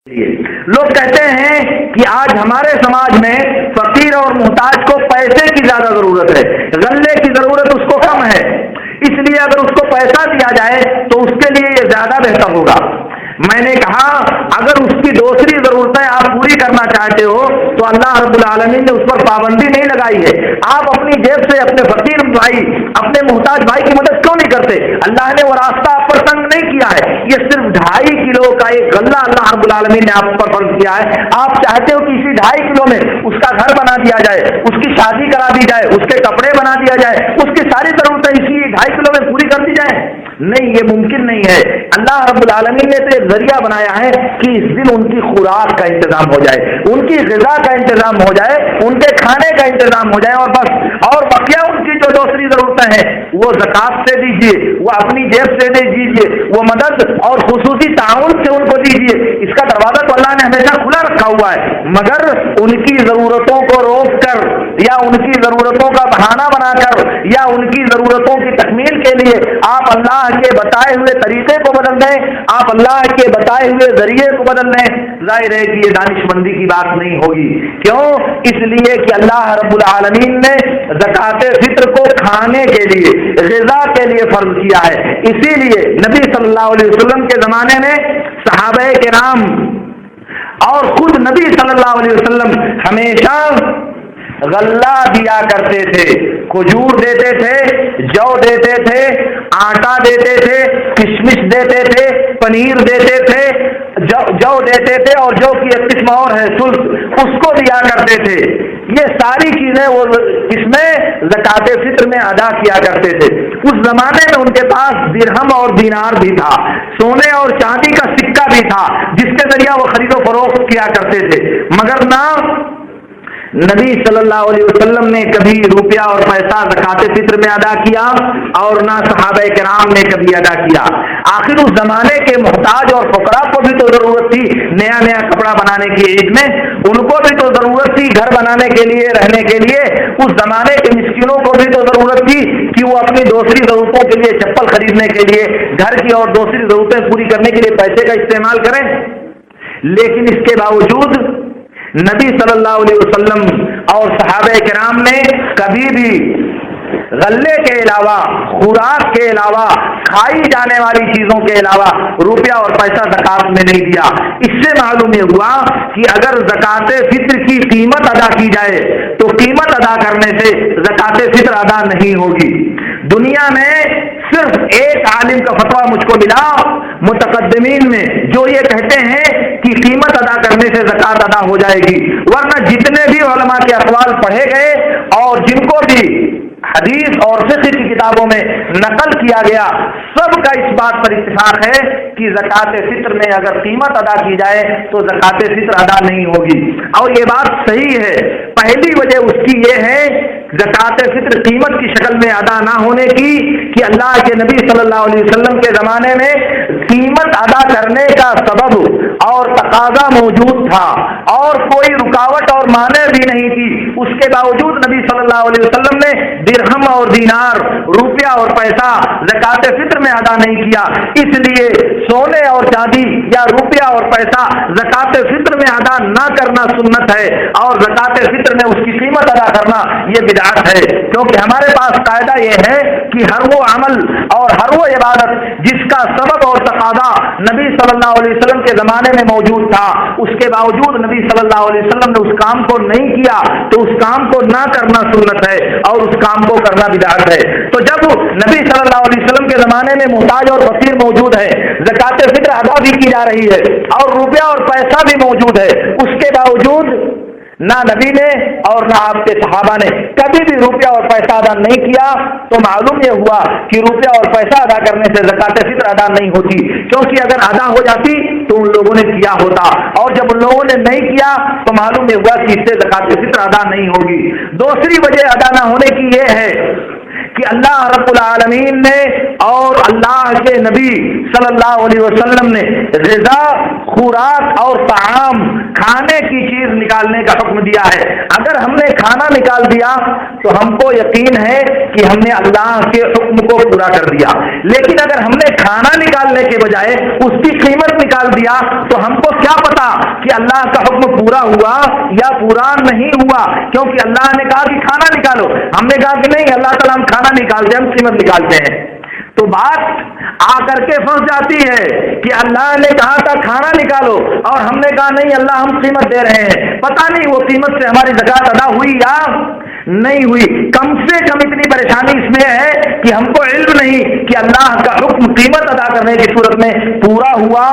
لوگ کہتے ہیں کہ آج ہمارے سماج میں فقیر اور محتاج کو پیسے کی زیادہ ضرورت ہے، غلے کی ضرورت اس کو کم ہے، اس لیے اگر اس کو پیسہ دیا جائے تو اس کے لیے یہ زیادہ بہتر ہوگا۔ میں نے کہا اگر اس کی دوسری ضرورتیں آپ پوری کرنا چاہتے ہو تو اللہ رب العالمین نے اس پر پابندی نہیں لگائی ہے۔ آپ اپنی جیب سے اپنے فقیر بھائی، اپنے محتاج بھائی کی مدد کیوں نہیں کرتے؟ اللہ نے وہ راستہ آپ پر تنگ نہیں کیا ہے۔ یہ صرف 2.5 کلو کا ایک غلہ اللہ رب العالمین نے آپ پر فرض کیا ہے۔ آپ چاہتے ہو کہ اسی 2.5 کلو میں اس کا گھر بنا دیا جائے، اس کی شادی کرا دی جائے، اس کے کپڑے بنا دیا جائے، اس کی ساری ضرورتیں اسی 2.5 کلو میں پوری کر دی جائیں؟ نہیں، یہ ممکن نہیں ہے۔ اللہ رب العالمین نے تو ایک ذریعہ بنایا ہے کہ اس دن ان کی خوراک کا انتظام ہو جائے، ان کی غذا کا انتظام ہو جائے، ان کے کھانے کا انتظام ہو جائے، اور بس، اور بقیہ ان کی جو دوسری ضرورتیں ہیں وہ زکوٰۃ سے دیجیے، وہ اپنی جیب سے دے دیجیے، وہ مدد اور خصوصی تعاون سے ان کو دیجیے۔ اس کا دروازہ تو اللہ نے ہمیشہ کھلا رکھا ہوا ہے، مگر ان کی ضرورتوں کو روک کر یا ان کی ضرورتوں کا بہانہ بنا کر یا ان کی ضرورتوں کی تکمیل کے لیے آپ اللہ کے بتائے ہوئے طریقے کو بدل دیں، آپ اللہ کے بتائے ہوئے ذریعے کو بدل دیں، ظاہر ہے کہ یہ دانش مندی کی بات نہیں ہوگی۔ کیوں؟ اس لیے کہ اللہ رب العالمین نے زکوٰۃ فطر کو کھانے کے لیے، غذا کے لیے فرض کیا ہے۔ اسی لیے نبی صلی اللہ علیہ وسلم کے زمانے میں صحابہ کرام اور خود نبی صلی اللہ علیہ وسلم ہمیشہ غلہ دیا کرتے تھے، کھجور دیتے تھے، جو دیتے تھے، آٹا دیتے تھے، کشمش دیتے تھے، پنیر دیتے تھے، جو دیتے تھے، اور جو کی ایک قسم اور ہے سلس، اس کو دیا کرتے تھے۔ یہ ساری چیزیں وہ اس میں زکوٰۃ فطر میں ادا کیا کرتے تھے۔ اس زمانے میں ان کے پاس درہم اور دینار بھی تھا، سونے اور چاندی کا سکہ بھی تھا، جس کے ذریعہ وہ خرید و فروخت کیا کرتے تھے، مگر نہ نبی صلی اللہ علیہ وسلم نے کبھی روپیہ اور پیسہ زکوٰۃ فطر میں ادا کیا اور نہ صحابہ کرام نے کبھی ادا کیا۔ آخر اس زمانے کے محتاج اور فقراء کو بھی تو ضرورت تھی نیا نیا کپڑا بنانے کی عید میں، ان کو بھی تو ضرورت تھی گھر بنانے کے لیے، رہنے کے لیے۔ اس زمانے کے مسکینوں کو بھی تو ضرورت تھی کہ وہ اپنی دوسری ضرورتوں کے لیے، چپل خریدنے کے لیے، گھر کی اور دوسری ضرورتیں پوری کرنے کے لیے پیسے کا استعمال کریں۔ لیکن اس کے باوجود نبی صلی اللہ علیہ وسلم اور صحابہ کرام نے کبھی بھی غلے کے علاوہ، خوراک کے علاوہ، کھائی جانے والی چیزوں کے علاوہ روپیہ اور پیسہ زکوٰۃ میں نہیں دیا۔ اس سے معلوم یہ ہوا کہ اگر زکوٰۃ فطر کی قیمت ادا کی جائے تو قیمت ادا کرنے سے زکوٰۃ فطر ادا نہیں ہوگی۔ دنیا میں صرف ایک عالم کا فتویٰ مجھ کو ملا متقدمین میں، جو یہ کہتے ہیں کہ قیمت ادا کرنے سے زکوٰۃ ادا ہو جائے گی، ورنہ جتنے بھی علماء کے اقوال پڑھے گئے اور جن کو بھی حدیث اور فقہ کی کتابوں میں نقل کیا گیا، سب کا اس بات پر اتفاق ہے کہ زکوٰۃ فطر میں اگر قیمت ادا کی جائے تو زکوٰۃ فطر ادا نہیں ہوگی۔ اور یہ بات صحیح ہے۔ پہلی وجہ اس کی یہ ہے زکوٰۃ فطر قیمت کی شکل میں ادا نہ ہونے کی کہ اللہ کے نبی صلی اللہ علیہ وسلم کے زمانے میں قیمت ادا کرنے کا سبب اور تقاضا موجود تھا اور کوئی رکاوٹ اور مانع بھی نہیں تھی، اس کے باوجود نبی صلی اللہ علیہ وسلم نے درہم اور دینار، روپیہ اور پیسہ زکوٰۃ فطر میں ادا نہیں کیا۔ اس لیے سونے اور چاندی یا روپیہ اور پیسہ زکوٰۃ فطر میں ادا نہ کرنا سنت ہے، اور زکوٰۃ فطر میں اس کی قیمت ادا کرنا یہ بدعت ہے، کیونکہ ہمارے پاس قاعدہ یہ ہے کہ ہر وہ عمل اور ہر وہ عبادت جس کا سبب اور تقاضا نبی صلی اللہ علیہ وسلم کے زمانے میں موجود تھا، اس کے باوجود نبی صلی اللہ علیہ وسلم نے اس کام کو نہیں کیا تو اس کام کو نہ کرنا سنت ہے اور اس کام کو کرنا بدعت ہے۔ تو جب نبی صلی اللہ علیہ وسلم کے زمانے میں محتاج اور فقیر موجود ہے، زکوٰۃ فطر ادا بھی کی جا رہی ہے اور روپیہ اور پیسہ بھی موجود ہے، اس کے باوجود نہ نبی نے اور نہ آپ کے صحابہ نے کبھی بھی روپیہ اور پیسہ ادا نہیں کیا، تو معلوم یہ ہوا کہ روپیہ اور پیسہ ادا کرنے سے زکوٰۃ فطر ادا نہیں ہوتی، کیونکہ اگر ادا ہو جاتی تو ان لوگوں نے کیا ہوتا، اور جب ان لوگوں نے نہیں کیا تو معلوم یہ ہوا کہ اس سے زکوٰۃ فطر ادا نہیں ہوگی۔ دوسری وجہ ادا نہ ہونے کی یہ ہے کہ اللہ رب العالمین نے اور اللہ کے نبی صلی اللہ علیہ وسلم نے غذا، خوراک اور طعام، کھانے کی چیز نکالنے کا حکم دیا ہے۔ اگر ہم نے کھانا نکال دیا تو ہم کو یقین ہے کہ ہم نے اللہ کے حکم کو پورا کر دیا، لیکن اگر ہم نے کھانا نکالنے کے بجائے اس کی قیمت نکال دیا تو ہم کو کیا پتا کہ اللہ کا حکم پورا ہوا یا پورا نہیں ہوا، کیونکہ اللہ نے کہا کہ کھانا نکالو، ہم نے کہا کہ نہیں اللہ تعالیٰ ہم کھانا نکالتے ہیں، ہم قیمت نکالتے ہیں۔ تو بات آ کر کے پھنس جاتی ہے کہ اللہ نے کہا تھا کھانا نکالو اور ہم نے کہا نہیں اللہ ہم قیمت دے رہے ہیں، پتہ نہیں وہ قیمت سے ہماری زکوٰۃ ادا ہوئی یا نہیں ہوئی۔ کم سے کم اتنی پریشانی اس میں ہے کہ ہم کو علم نہیں کہ اللہ کا حکم قیمت ادا کرنے کی صورت میں پورا ہوا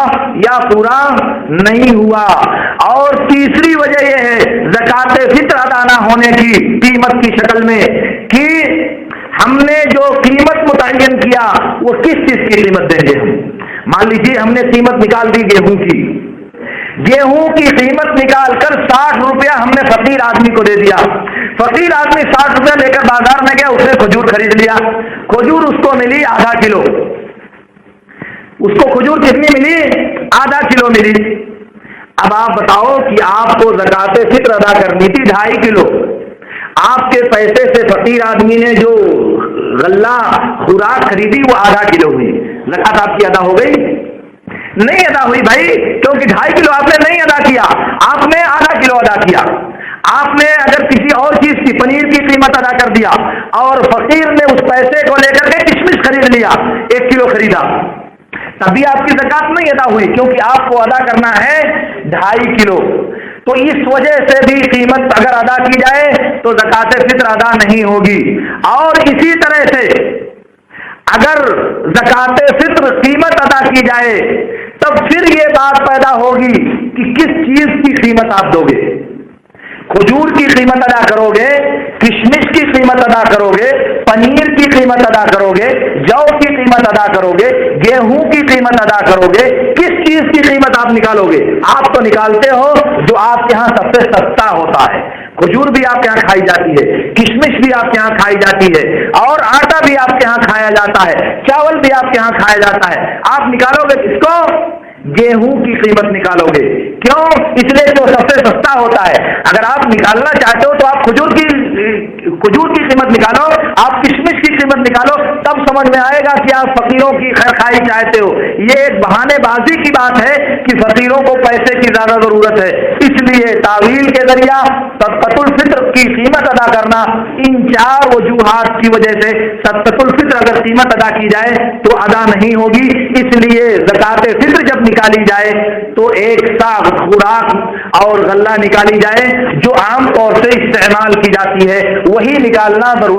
یا پورا نہیں ہوا۔ اور تیسری وجہ یہ ہے زکوٰۃ فطر ادا نہ ہونے کی قیمت کی شکل میں کہ ہم نے جو قیمت متعین کیا وہ کس چیز کی قیمت دیں گے۔ مان لیجیے ہم نے قیمت نکال دی گیہوں کی قیمت نکال کر 60 روپیہ ہم نے فقیر آدمی کو دے دیا۔ فقیر آدمی 60 روپیہ لے کر بازار میں گیا، اس نے کھجور خرید لیا، کھجور اس کو ملی آدھا کلو۔ اس کو کھجور کتنی ملی؟ آدھا کلو ملی۔ اب آپ بتاؤ کہ آپ کو زکوٰۃ فطر ادا کرنی تھی 2.5 کلو، آپ کے پیسے سے فقیر آدمی نے جو غلہ خوراک خریدی وہ آدھا کلو ہوئی، زکوٰۃ آپ کی ادا ہو گئی؟ نہیں ادا ہوئی بھائی، کیونکہ 2.5 کلو آپ نے نہیں ادا کیا، آپ نے آدھا کلو ادا کیا۔ آپ نے اگر کسی اور چیز کی پنیر کی قیمت ادا کر دیا اور فقیر نے اس پیسے کو لے کر کے کشمش خرید لیا، 1 کلو خریدا، تبھی آپ کی زکوٰۃ نہیں ادا ہوئی، کیونکہ آپ کو ادا کرنا ہے 2.5 کلو۔ تو اس وجہ سے بھی قیمت اگر ادا کی جائے تو زکوٰۃ فطر ادا نہیں ہوگی۔ اور اسی طرح سے اگر زکوٰۃ فطر قیمت ادا کی جائے تب پھر یہ بات پیدا ہوگی کہ کس چیز کی قیمت آپ دو گے۔ کھجور کی قیمت ادا کرو گے، کشمش کی قیمت ادا کرو گے، پنیر کی قیمت ادا کرو گے، جو کی قیمت ادا کرو گے، گیہوں کی قیمت ادا کرو گے، کس چیز کی قیمت آپ نکالو گے؟ آپ تو نکالتے ہو جو آپ کے ہاں سب سے سستا ہوتا ہے۔ کھجور بھی آپ کے یہاں کھائی جاتی ہے، کشمش بھی آپ کے یہاں کھائی جاتی ہے، اور آٹا بھی آپ کے یہاں کھایا جاتا ہے، چاول بھی آپ کے یہاں کھایا جاتا ہے۔ آپ نکالو گے کس کو؟ گیہوں کی قیمت نکالو گے۔ کیوں؟ اس لیے جو سب سے سستا ہوتا ہے۔ اگر آپ نکالنا چاہتے ہو تو آپ کھجور کی قیمت نکالو، آپ کشمش کی قیمت نکالو، تب سمجھ میں آئے گا کہ آپ فقیروں کی خیر خواہی چاہتے ہو۔ یہ ایک بہانے بازی کی بات ہے کہ فقیروں کو پیسے کی زیادہ ضرورت ہے، اس لیے تعویل کے ذریعہ صدقۃ الفطر کی قیمت ادا کرنا، ان 4 وجوہات کی وجہ سے صدقۃ الفطر اگر قیمت ادا کی جائے تو ادا نہیں ہوگی۔ اس لیے زکوٰۃ فطر جب نکالی جائے تو ایک ساغ خوراک اور غلہ نکالی جائے جو عام طور سے استعمال کی جاتی ہے، وہی نکالنا ضروری